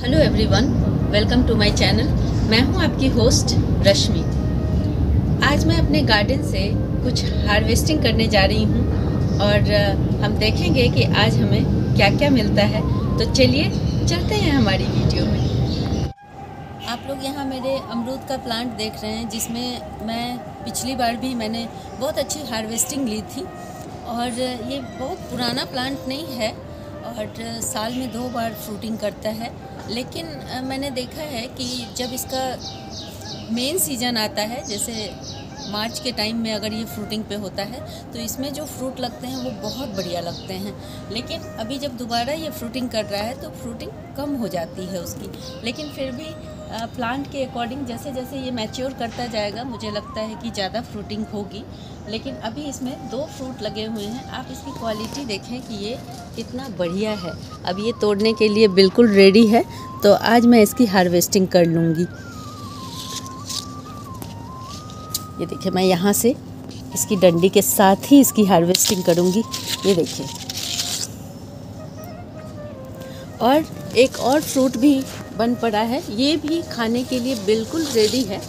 Hello everyone, welcome to my channel. मैं हूं आपकी होस्ट रश्मि। आज मैं अपने गार्डन से कुछ हार्वेस्टिंग करने जा रही हूं और हम देखेंगे कि आज हमें क्या क्या मिलता है। तो चलिए चलते हैं हमारी वीडियो में। आप लोग यहाँ मेरे अमरूद का प्लांट देख रहे हैं, जिसमें मैं पिछली बार भी मैंने बहुत अच्छी हार्वेस्टिंग ली थी। और ये बहुत पुराना प्लांट नहीं है और साल में 2 बार फ्रूटिंग करता है। लेकिन मैंने देखा है कि जब इसका मेन सीज़न आता है, जैसे मार्च के टाइम में अगर ये फ्रूटिंग पे होता है, तो इसमें जो फ्रूट लगते हैं वो बहुत बढ़िया लगते हैं। लेकिन अभी जब दोबारा ये फ्रूटिंग कर रहा है तो फ्रूटिंग कम हो जाती है उसकी। लेकिन फिर भी प्लांट के अकॉर्डिंग जैसे जैसे ये मैच्योर करता जाएगा, मुझे लगता है कि ज़्यादा फ्रूटिंग होगी। लेकिन अभी इसमें 2 फ्रूट लगे हुए हैं। आप इसकी क्वालिटी देखें कि ये कितना बढ़िया है। अब ये तोड़ने के लिए बिल्कुल रेडी है, तो आज मैं इसकी हार्वेस्टिंग कर लूँगी। ये देखिए, मैं यहाँ से इसकी डंडी के साथ ही इसकी हार्वेस्टिंग करूँगी। ये देखिए, और एक और फ्रूट भी बन पड़ा है, ये भी खाने के लिए बिल्कुल रेडी है।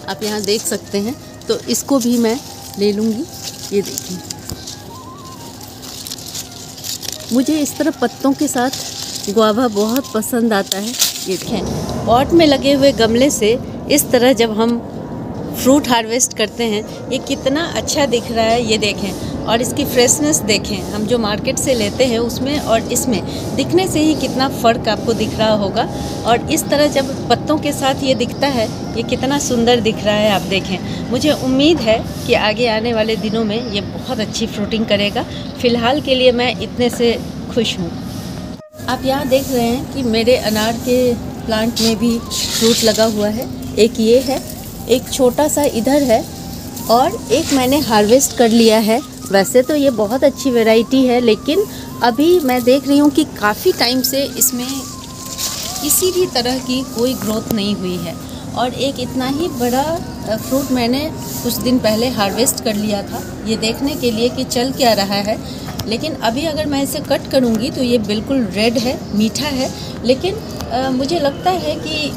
आप यहाँ देख सकते हैं, तो इसको भी मैं ले लूँगी। ये देखिए, मुझे इस तरह पत्तों के साथ गुआवा बहुत पसंद आता है। ये देखें, पॉट में लगे हुए गमले से इस तरह जब हम फ्रूट हार्वेस्ट करते हैं, ये कितना अच्छा दिख रहा है। ये देखें, और इसकी फ्रेशनेस देखें। हम जो मार्केट से लेते हैं उसमें और इसमें दिखने से ही कितना फ़र्क आपको दिख रहा होगा। और इस तरह जब पत्तों के साथ ये दिखता है, ये कितना सुंदर दिख रहा है। आप देखें, मुझे उम्मीद है कि आगे आने वाले दिनों में ये बहुत अच्छी फ्रूटिंग करेगा। फ़िलहाल के लिए मैं इतने से खुश हूँ। आप यहाँ देख रहे हैं कि मेरे अनार के प्लांट में भी फ्रूट लगा हुआ है। एक ये है, एक छोटा सा इधर है, और एक मैंने हार्वेस्ट कर लिया है। वैसे तो ये बहुत अच्छी वैरायटी है, लेकिन अभी मैं देख रही हूँ कि काफ़ी टाइम से इसमें किसी भी तरह की कोई ग्रोथ नहीं हुई है। और एक इतना ही बड़ा फ्रूट मैंने कुछ दिन पहले हार्वेस्ट कर लिया था, ये देखने के लिए कि चल क्या रहा है। लेकिन अभी अगर मैं इसे कट करूँगी तो ये बिल्कुल रेड है, मीठा है। लेकिन मुझे लगता है कि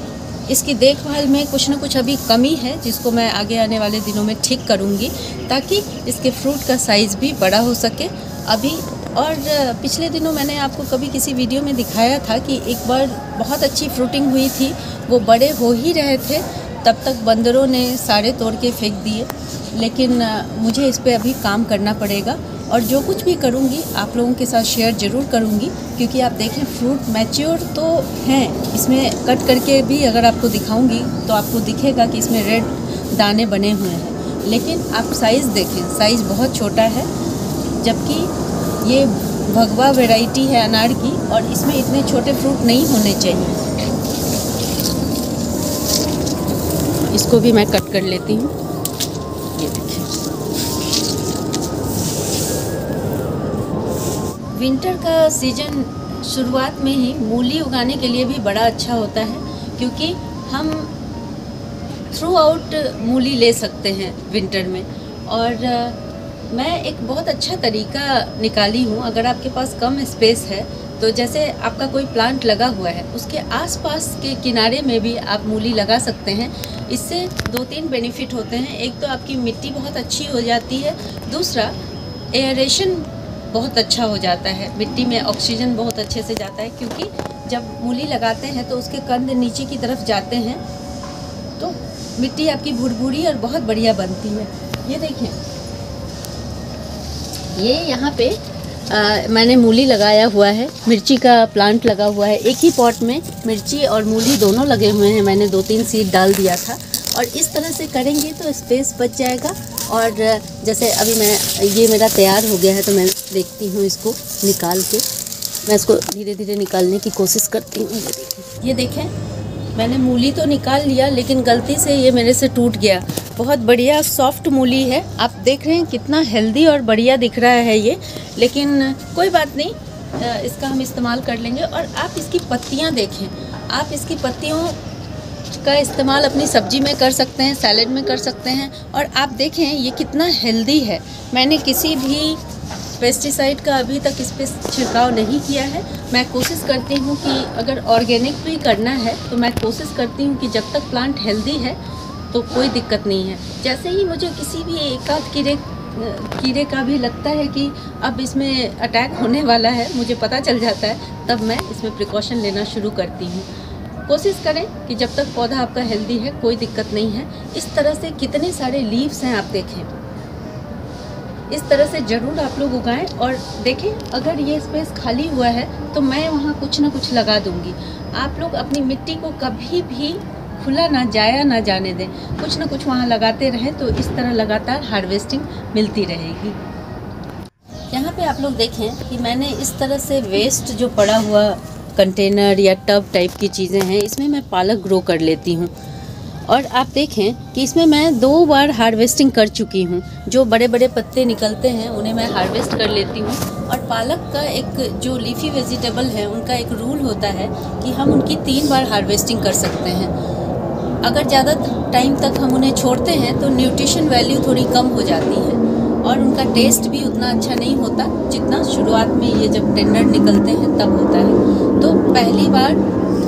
इसकी देखभाल में कुछ ना कुछ अभी कमी है, जिसको मैं आगे आने वाले दिनों में ठीक करूँगी, ताकि इसके फ्रूट का साइज़ भी बड़ा हो सके। अभी और पिछले दिनों मैंने आपको कभी किसी वीडियो में दिखाया था कि एक बार बहुत अच्छी फ्रूटिंग हुई थी, वो बड़े हो ही रहे थे, तब तक बंदरों ने सारे तोड़ के फेंक दिए। लेकिन मुझे इस पर अभी काम करना पड़ेगा, और जो कुछ भी करूँगी आप लोगों के साथ शेयर ज़रूर करूँगी। क्योंकि आप देखें, फ्रूट मैच्योर तो हैं, इसमें कट करके भी अगर आपको दिखाऊँगी तो आपको दिखेगा कि इसमें रेड दाने बने हुए हैं। लेकिन आप साइज़ देखें, साइज़ बहुत छोटा है, जबकि ये भगवा वैरायटी है अनार की, और इसमें इतने छोटे फ्रूट नहीं होने चाहिए। इसको भी मैं कट कर लेती हूँ। ये देखिए, विंटर का सीज़न शुरुआत में ही मूली उगाने के लिए भी बड़ा अच्छा होता है, क्योंकि हम थ्रू आउट मूली ले सकते हैं विंटर में। और मैं एक बहुत अच्छा तरीका निकाली हूँ। अगर आपके पास कम स्पेस है तो जैसे आपका कोई प्लांट लगा हुआ है, उसके आसपास के किनारे में भी आप मूली लगा सकते हैं। इससे 2-3 बेनिफिट होते हैं। एक तो आपकी मिट्टी बहुत अच्छी हो जाती है, दूसरा एयरेशन बहुत अच्छा हो जाता है, मिट्टी में ऑक्सीजन बहुत अच्छे से जाता है। क्योंकि जब मूली लगाते हैं तो उसके कंद नीचे की तरफ जाते हैं, तो मिट्टी आपकी भुरभुरी और बहुत बढ़िया बनती है। ये देखें, ये यहाँ पे मैंने मूली लगाया हुआ है, मिर्ची का प्लांट लगा हुआ है। एक ही पॉट में मिर्ची और मूली दोनों लगे हुए हैं। मैंने 2-3 सीड डाल दिया था, और इस तरह से करेंगे तो स्पेस बच जाएगा। और जैसे अभी ये मेरा तैयार हो गया है, तो मैं देखती हूँ इसको निकाल के। मैं इसको धीरे धीरे निकालने की कोशिश करती हूँ। ये देखें, मैंने मूली तो निकाल लिया, लेकिन गलती से ये मेरे से टूट गया। बहुत बढ़िया सॉफ्ट मूली है। आप देख रहे हैं कितना हेल्दी और बढ़िया दिख रहा है ये। लेकिन कोई बात नहीं, इसका हम इस्तेमाल कर लेंगे। और आप इसकी पत्तियाँ देखें, आप इसकी पत्तियों का इस्तेमाल अपनी सब्जी में कर सकते हैं, सैलेड में कर सकते हैं। और आप देखें ये कितना हेल्दी है। मैंने किसी भी पेस्टिसाइड का अभी तक इस पर छिड़काव नहीं किया है। मैं कोशिश करती हूँ कि अगर ऑर्गेनिक भी करना है तो मैं कोशिश करती हूँ कि जब तक प्लांट हेल्दी है तो कोई दिक्कत नहीं है। जैसे ही मुझे किसी भी एक आध कीड़े का भी लगता है कि अब इसमें अटैक होने वाला है, मुझे पता चल जाता है, तब मैं इसमें प्रिकॉशन लेना शुरू करती हूँ। कोशिश करें कि जब तक पौधा आपका हेल्दी है कोई दिक्कत नहीं है। इस तरह से कितने सारे लीव्स हैं आप देखें, इस तरह से ज़रूर आप लोग उगाएं। और देखें अगर ये स्पेस खाली हुआ है तो मैं वहाँ कुछ ना कुछ लगा दूँगी। आप लोग अपनी मिट्टी को कभी भी खुला ना जाने दें, कुछ ना कुछ वहाँ लगाते रहें तो इस तरह लगातार हार्वेस्टिंग मिलती रहेगी। यहाँ पे आप लोग देखें कि मैंने इस तरह से वेस्ट जो पड़ा हुआ कंटेनर या टब टाइप की चीज़ें हैं, इसमें मैं पालक ग्रो कर लेती हूँ। और आप देखें कि इसमें मैं 2 बार हार्वेस्टिंग कर चुकी हूँ। जो बड़े बड़े पत्ते निकलते हैं उन्हें मैं हार्वेस्ट कर लेती हूँ। और पालक का एक जो लीफी वेजिटेबल है उनका एक रूल होता है कि हम उनकी 3 बार हार्वेस्टिंग कर सकते हैं। अगर ज़्यादा टाइम तक हम उन्हें छोड़ते हैं तो न्यूट्रिशन वैल्यू थोड़ी कम हो जाती है और उनका टेस्ट भी उतना अच्छा नहीं होता जितना शुरुआत में ये जब टेंडर निकलते हैं तब होता है। तो पहली बार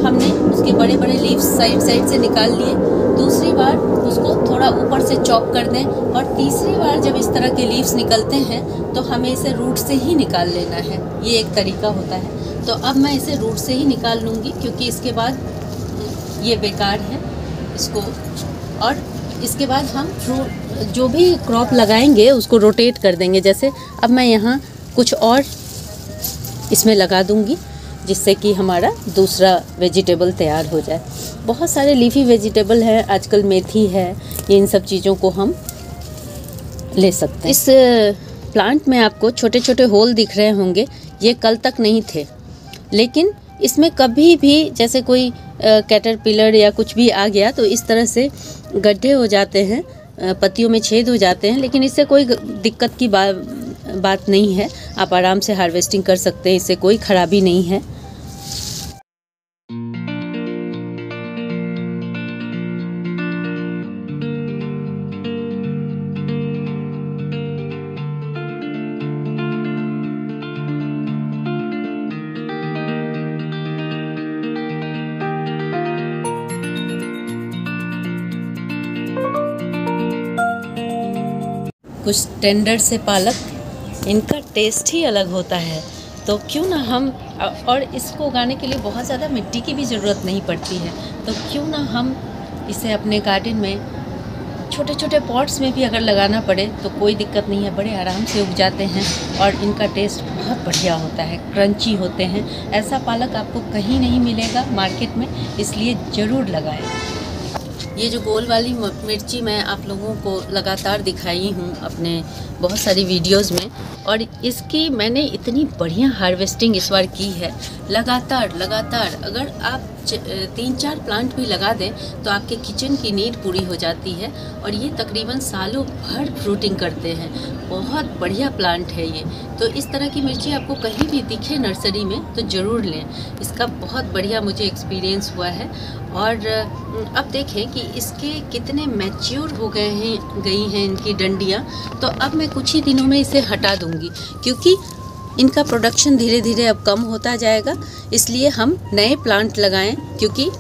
हमने उसके बड़े बड़े लीव्स साइड से निकाल लिए, दूसरी बार उसको थोड़ा ऊपर से चॉप कर दें और तीसरी बार जब इस तरह के लीव्स निकलते हैं तो हमें इसे रूट से ही निकाल लेना है। ये एक तरीका होता है। तो अब मैं इसे रूट से ही निकाल लूँगी क्योंकि इसके बाद ये बेकार है इसको। और इसके बाद हम फ्रूट जो भी क्रॉप लगाएंगे उसको रोटेट कर देंगे। जैसे अब मैं यहाँ कुछ और इसमें लगा दूँगी जिससे कि हमारा दूसरा वेजिटेबल तैयार हो जाए। बहुत सारे लीफी वेजिटेबल हैं आजकल, मेथी है, इन सब चीज़ों को हम ले सकते हैं। इस प्लांट में आपको छोटे छोटे होल दिख रहे होंगे, ये कल तक नहीं थे, लेकिन इसमें कभी भी जैसे कोई कैटरपिलर या कुछ भी आ गया तो इस तरह से गड्ढे हो जाते हैं, पत्तियों में छेद हो जाते हैं, लेकिन इससे कोई दिक्कत की बात नहीं है। आप आराम से हार्वेस्टिंग कर सकते हैं, इससे कोई खराबी नहीं है। कुछ टेंडर से पालक, इनका टेस्ट ही अलग होता है। तो क्यों ना हम, और इसको उगाने के लिए बहुत ज़्यादा मिट्टी की भी ज़रूरत नहीं पड़ती है, तो क्यों ना हम इसे अपने गार्डन में छोटे छोटे पॉट्स में भी अगर लगाना पड़े तो कोई दिक्कत नहीं है, बड़े आराम से उग जाते हैं और इनका टेस्ट बहुत बढ़िया होता है, क्रंची होते हैं। ऐसा पालक आपको कहीं नहीं मिलेगा मार्केट में, इसलिए ज़रूर लगाएं। ये जो गोल वाली मिर्ची मैं आप लोगों को लगातार दिखाई हूँ अपने बहुत सारी वीडियोस में, और इसकी मैंने इतनी बढ़िया हार्वेस्टिंग इस बार की है। लगातार अगर आप 3-4 प्लांट भी लगा दें तो आपके किचन की नीड पूरी हो जाती है। और ये तकरीबन सालों भर फ्रूटिंग करते हैं, बहुत बढ़िया प्लांट है ये। तो इस तरह की मिर्ची आपको कहीं भी दिखे नर्सरी में तो ज़रूर लें, इसका बहुत बढ़िया मुझे एक्सपीरियंस हुआ है। और अब देखें कि इसके कितने मैच्योर हो गई हैं इनकी डंडियाँ। तो अब मैं कुछ ही दिनों में इसे हटा दूँगी क्योंकि इनका प्रोडक्शन धीरे धीरे अब कम होता जाएगा, इसलिए हम नए प्लांट लगाएं। क्योंकि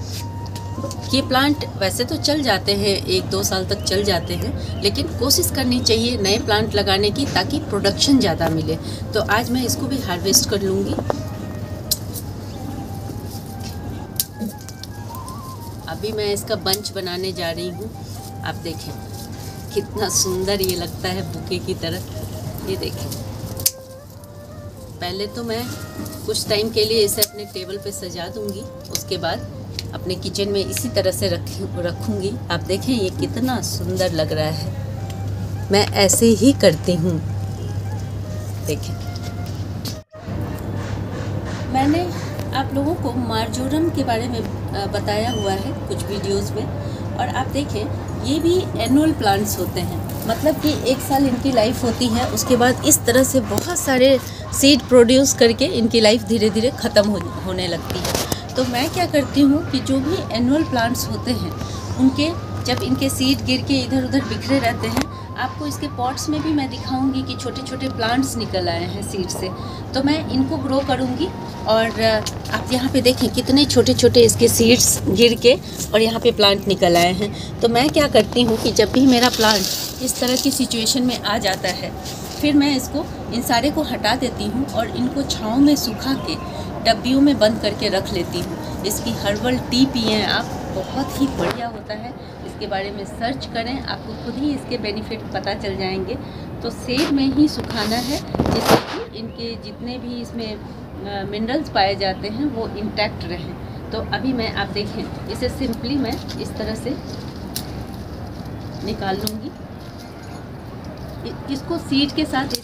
ये प्लांट वैसे तो चल जाते हैं, 1-2 साल तक चल जाते हैं, लेकिन कोशिश करनी चाहिए नए प्लांट लगाने की ताकि प्रोडक्शन ज़्यादा मिले। तो आज मैं इसको भी हार्वेस्ट कर लूँगी। अभी मैं इसका बंच बनाने जा रही हूँ। आप देखें कितना सुंदर ये लगता है बुके की तरह। ये देखें, पहले तो मैं कुछ टाइम के लिए इसे अपने टेबल पे सजा दूँगी, उसके बाद अपने किचन में इसी तरह से रखूँगी। आप देखें ये कितना सुंदर लग रहा है। मैं ऐसे ही करती हूँ। देखें, मैंने आप लोगों को मार्जोरम के बारे में बताया हुआ है कुछ वीडियोस में, और आप देखें ये भी एनुअल प्लांट्स होते हैं, मतलब कि 1 साल इनकी लाइफ होती है, उसके बाद इस तरह से बहुत सारे सीड प्रोड्यूस करके इनकी लाइफ धीरे धीरे ख़त्म होने लगती है। तो मैं क्या करती हूँ कि जो भी एनुअल प्लांट्स होते हैं उनके जब इनके सीड गिर के इधर उधर बिखरे रहते हैं, आपको इसके पॉट्स में भी मैं दिखाऊंगी कि छोटे छोटे प्लांट्स निकल आए हैं सीड से, तो मैं इनको ग्रो करूंगी। और आप यहाँ पे देखें कितने छोटे छोटे इसके सीड्स गिर के और यहाँ पे प्लांट निकल आए हैं। तो मैं क्या करती हूँ कि जब भी मेरा प्लांट इस तरह की सिचुएशन में आ जाता है, फिर मैं इसको इन सारे को हटा देती हूँ और इनको छाँव में सुखा के डब्बियों में बंद करके रख लेती हूँ। इसकी हर्बल टी पिएं आप, बहुत ही बढ़िया होता है। इसके बारे में सर्च करें, आपको खुद ही इसके बेनिफिट पता चल जाएंगे। तो शेड में ही सुखाना है जिससे कि इनके जितने भी इसमें मिनरल्स पाए जाते हैं वो इंटैक्ट रहें। तो अभी मैं आप देखें, इसे सिंपली मैं इस तरह से निकाल लूँगी। इसको सीड के साथ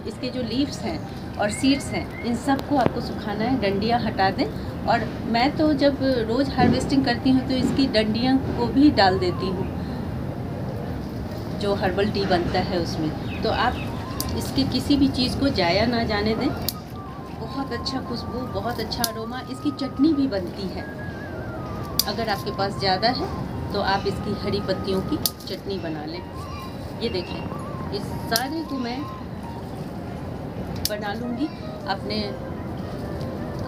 इसके जो लीव्स हैं और सीड्स हैं, इन सब को आपको सुखाना है, डंडियाँ हटा दें। और मैं तो जब रोज़ हार्वेस्टिंग करती हूँ तो इसकी डंडियाँ को भी डाल देती हूँ जो हर्बल टी बनता है उसमें। तो आप इसके किसी भी चीज़ को जाया ना जाने दें। बहुत अच्छा खुशबू, बहुत अच्छा अरोमा, इसकी चटनी भी बनती है। अगर आपके पास ज़्यादा है तो आप इसकी हरी पत्तियों की चटनी बना लें। ये देखें, इस सारे को मैं बना लूँगी, अपने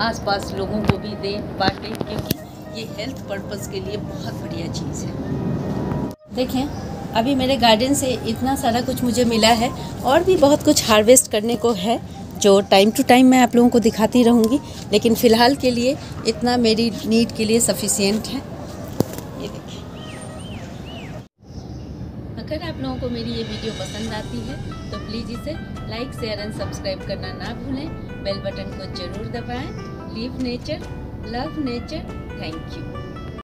आसपास लोगों को भी दें, बांटें, क्योंकि ये हेल्थ पर्पस के लिए बहुत बढ़िया चीज़ है। देखें, अभी मेरे गार्डन से इतना सारा कुछ मुझे मिला है और भी बहुत कुछ हार्वेस्ट करने को है जो टाइम टू टाइम मैं आप लोगों को दिखाती रहूँगी, लेकिन फ़िलहाल के लिए इतना मेरी नीड के लिए सफिशिएंट है। ये देखिए, अगर आप लोगों को मेरी ये वीडियो पसंद आती है तो प्लीज़ इसे लाइक, शेयर एंड सब्सक्राइब करना ना भूलें। बेल बटन को ज़रूर दबाएं। Live nature, love nature. Thank you.